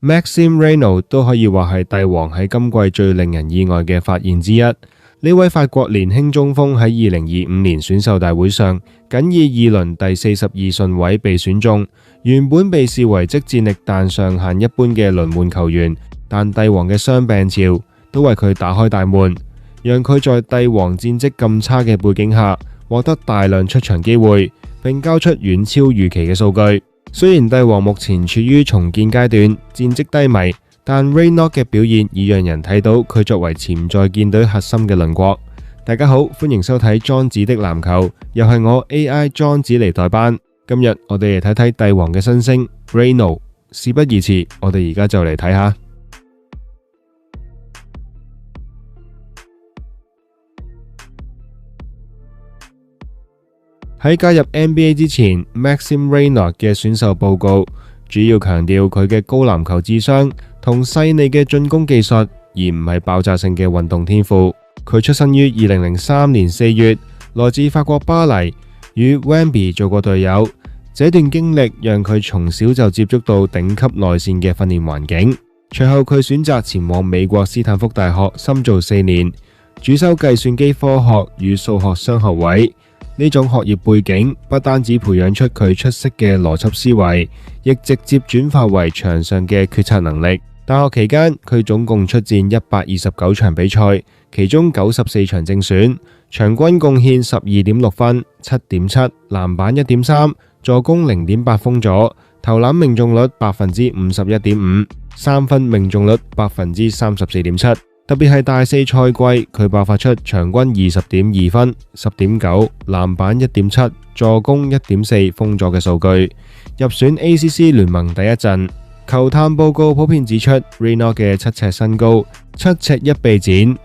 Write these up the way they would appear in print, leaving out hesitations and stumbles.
Maxime Renaud 都可以話係帝王喺今季最令人意外嘅發現之一。呢位法國年輕中鋒喺2025年選秀大會上，僅以二輪第42順位被選中。原本被視為即戰力但上限一般嘅輪換球員，但帝王嘅傷病潮都為佢打開大門，讓佢在帝王戰績咁差嘅背景下，獲得大量出場機會，並交出遠超預期嘅數據。雖然帝王目前處於重建階段，戰績低迷，但 Renaud 嘅表現已讓人睇到佢作為潛在建隊核心嘅輪廓。大家好，歡迎收睇莊子的籃球，又係我 AI 莊子嚟代班。今日我哋嚟睇睇帝王嘅新星 Renaud。事不宜遲，我哋而家就嚟睇下。喺加入 NBA 之前 ，Maxime Renaud 嘅選秀報告主要強調佢嘅高籃球智商同細膩嘅進攻技術，而唔係爆炸性嘅運動天賦。佢出生於2003年4月，來自法國巴黎，與 Wemby 做過隊友。這段經歷讓佢從小就接觸到頂級內線嘅訓練環境。隨後佢選擇前往美國斯坦福大學深造4年，主修計算機科學與數學雙學位。呢種學業背景不單止培養出佢出色嘅邏輯思維，亦直接轉化為場上嘅決策能力。大學期間，佢總共出戰129場比賽，其中94場正選，場均貢獻12.6分、7.7籃板、1.3助攻、0.8封阻，投籃命中率51.5%，三分命中率34.7%。特別係大四賽季，佢爆發出場均20.2分、10.9籃板、1.7助攻、1.4封阻嘅數據，入選 ACC 聯盟第一陣。球探報告普遍指出 Renaud 嘅7尺身高、7尺1臂展，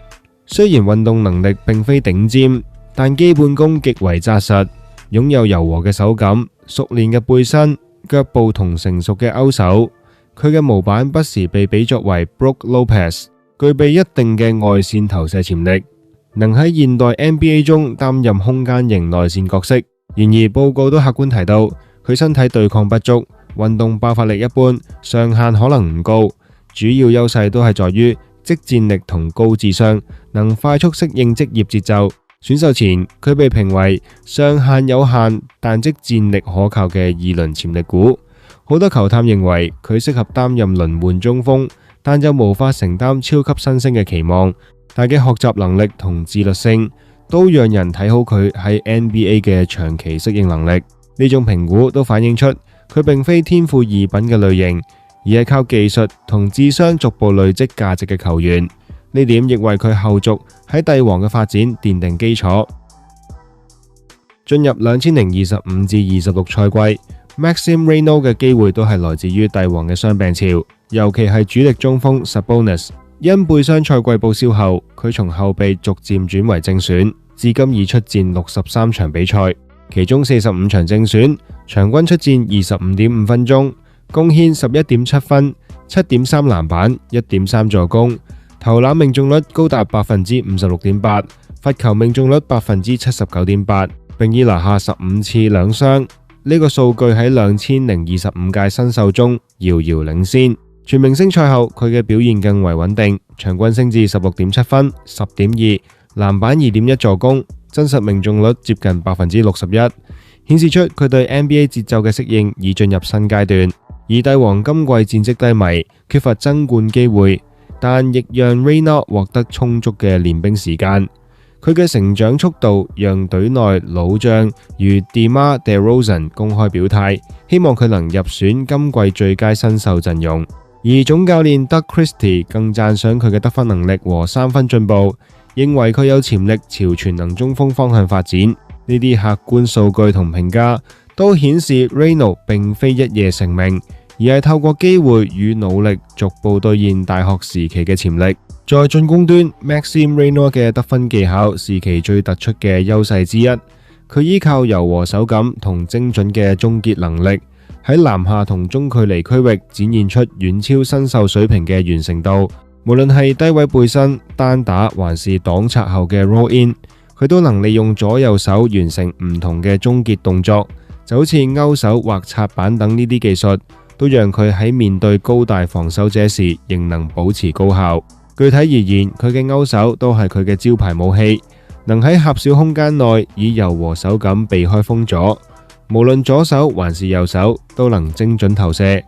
雖然運動能力並非頂尖，但基本功極為紮實，擁有柔和嘅手感、熟練嘅背身、腳步同成熟嘅勾手。佢嘅模板不時被比作為 Brook Lopez，具備一定嘅外線投射潛力，能喺現代 NBA 中擔任空間型內線角色。然而報告都客觀提到，佢身體對抗不足，運動爆發力一般，上限可能唔高，主要優勢都係在於即戰力同高智商，能快速適應職業節奏。選秀前佢被評為上限有限但即戰力可靠嘅二輪潛力股，好多球探認為佢適合擔任輪換中鋒，但就無法承擔超級新星嘅期望。但嘅學習能力同自律性都讓人睇好佢喺 NBA 嘅長期適應能力。呢種評估都反映出佢並非天賦異稟嘅類型，而係靠技術同智商逐步累積價值嘅球員。呢點亦為佢後續喺帝王嘅發展奠定基礎。進入2025至26賽季，Maxime Renaud 嘅機會都係來自於帝王嘅傷病潮，尤其係主力中鋒 Sabonis。因背傷賽季報銷後，佢從後備逐漸轉為正選，至今已出戰63場比賽，其中45場正選，場均出戰25.5分鐘，貢獻11.7分、7.3籃板、1.3助攻，投籃命中率高達56.8%，罰球命中率79.8%，並已拿下15次兩雙。呢個數據喺2025屆新秀中遙遙領先。全明星賽後，佢嘅表現更為穩定，場均升至16.7分、10.2籃板、2.1助攻，真實命中率接近61%，顯示出佢對 NBA 節奏嘅適應已進入新階段。而帝王今季戰績低迷，缺乏爭冠機會，但亦讓 Renaud 獲得充足嘅練兵時間。佢嘅成長速度讓隊內老將如 DeMar DeRozan 公開表態，希望佢能入選今季最佳新秀陣容。而總教練 Doug Christie 更讚賞佢嘅得分能力和三分進步，認為佢有潛力朝全能中鋒方向發展。呢啲客觀數據同評價都顯示 Renaud 並非一夜成名，而係透過機會與努力逐步兌現大學時期嘅潛力。在進攻端 ，Maxime Renaud 嘅得分技巧是其最突出嘅優勢之一。佢依靠柔和手感同精準嘅終結能力，喺籃下同中距離區域展現出遠超新秀水平嘅完成度。無論係低位背身、單打還是擋拆後嘅 roll in， 佢都能利用左右手完成唔同嘅終結動作，就好似勾手或擦板等呢啲技術，都讓佢喺面對高大防守者時仍能保持高效。具體而言，佢嘅勾手都係佢嘅招牌武器，能喺狹小空間內以柔和手感避開封阻，無論左手還是右手都能精準投射。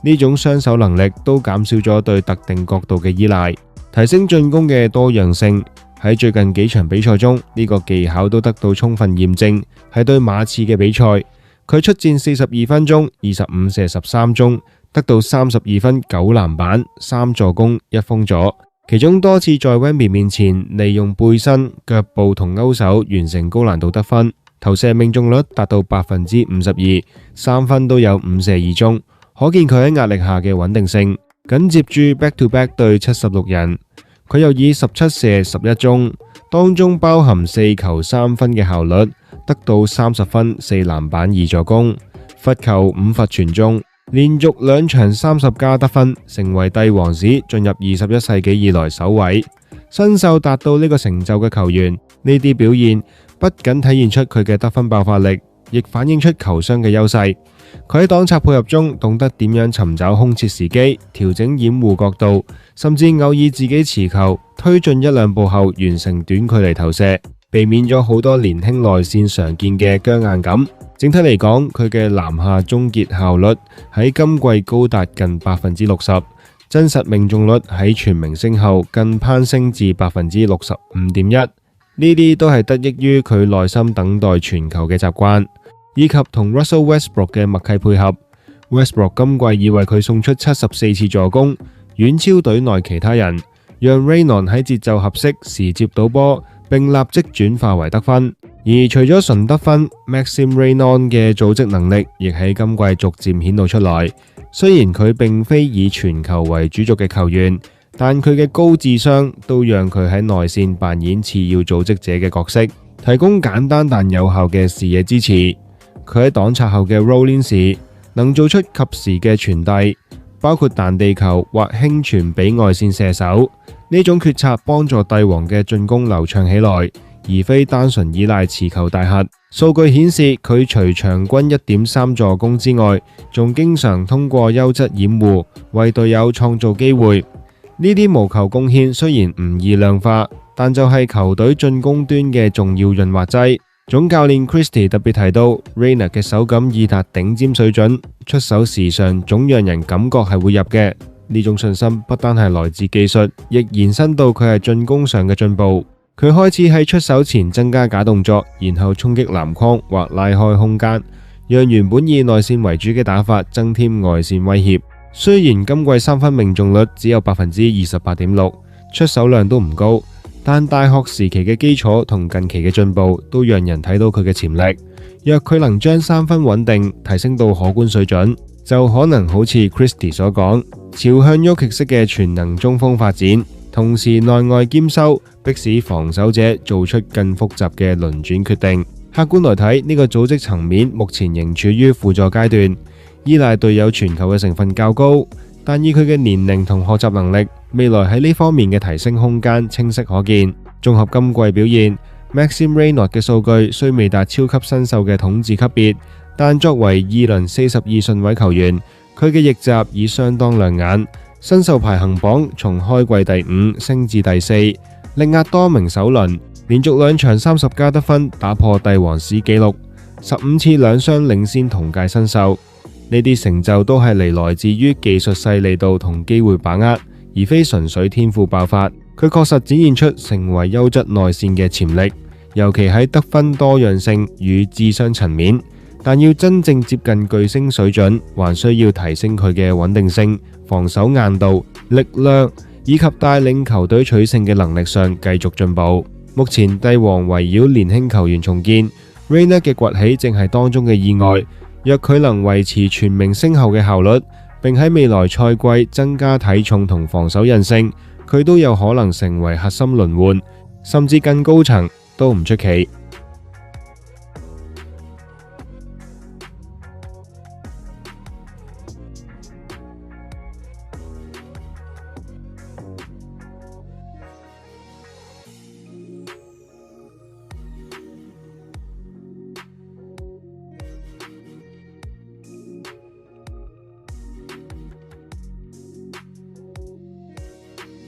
呢種雙手能力都減少咗對特定角度嘅依賴，提升進攻嘅多樣性。喺最近幾場比賽中，呢個技巧都得到充分驗證。係對馬刺嘅比賽，佢出戰42分鐘，25射13中，得到32分、9籃板、3助攻、1封阻。其中多次在 Wemby 面前利用背身、腳步同勾手完成高難度得分，投射命中率達到52%，三分都有5射2中，可見佢喺壓力下嘅穩定性。緊接住 back to back 對76人，佢又以17射11中，當中包含4球3分嘅效率，得到30分、4籃板、2助攻，罰球5罰全中。連續2場30加得分，成為帝王史進入21世紀以來首位新秀達到呢個成就嘅球員。呢啲表現不僅體現出佢嘅得分爆發力，亦反映出球商嘅優勢。佢喺擋拆配合中懂得點樣尋找空切時機，調整掩護角度，甚至偶爾自己持球推進1、2步後完成短距離投射，避免咗好多年輕內線常見嘅僵硬感。整體嚟講，佢嘅籃下終結效率喺今季高達近60%，真實命中率喺全明星後更攀升至65.1%。呢啲都係得益於佢耐心等待傳球嘅習慣，以及同 Russell Westbrook 嘅默契配合。Westbrook 今季已為佢送出74次助攻，遠超隊內其他人，讓 Raynon 喺節奏合適時接到波，並立即轉化為得分。而除咗純得分 ，Maxime Raynon 嘅組織能力亦喺今季逐漸顯露出來。雖然佢並非以傳球為主軸嘅球員，但佢嘅高智商都讓佢喺內線扮演次要組織者嘅角色，提供簡單但有效嘅視野支持。佢喺擋拆後嘅 rolling 時，能做出及時嘅傳遞，包括彈地球或輕傳俾外線射手。呢種決策幫助帝王嘅進攻流暢起來，而非單純依賴持球大核。數據顯示，佢除場均 1.3 助攻之外，仲經常通過優質掩護為隊友創造機會。呢啲無球貢獻雖然唔易量化，但就係球隊進攻端嘅重要潤滑劑。總教練 Christie 特別提到 ，Rayner 嘅手感已達頂尖水準，出手時常總讓人感覺係會入嘅。呢種信心不單係來自技術，亦延伸到佢係進攻上嘅進步。佢開始喺出手前增加假動作，然後衝擊籃筐或拉開空間，讓原本以內線為主嘅打法增添外線威脅。雖然今季三分命中率只有 28.6%， 出手量都唔高，但大學時期嘅基礎同近期嘅進步都讓人睇到佢嘅潛力。若佢能將三分穩定提升到可觀水準，就可能好似 Christie 所講，朝向沃克式嘅全能中鋒發展，同時內外兼修，迫使防守者做出更複雜嘅輪轉決定。客觀來睇，呢個組織層面目前仍處於輔助階段，依賴隊友傳球嘅成分較高，但以佢嘅年齡同學習能力，未來喺呢方面嘅提升空間清晰可見。綜合今季表現， Maxime Raynon 嘅數據雖未達超級新秀嘅統治級別，但作為2輪42順位球員，佢嘅逆襲已相當亮眼。新秀排行榜從開季第5升至第4，力壓多名首輪，連續2場30加得分，打破帝王史紀錄，15次兩雙領先同屆新秀。呢啲成就都係來自於技術細膩度同機會把握，而非純粹天賦爆發。佢確實展現出成為優質內線嘅潛力，尤其喺得分多樣性與智商層面。但要真正接近巨星水準，還需要提升佢嘅穩定性、防守硬度、力量以及帶領球隊取勝嘅能力上繼續進步。目前帝王圍繞年輕球員重建 ，Rayner 嘅崛起正係當中嘅意外。若佢能維持全明星後嘅效率，並喺未來賽季增加體重同防守韌性，佢都有可能成為核心輪換，甚至更高層都唔出奇。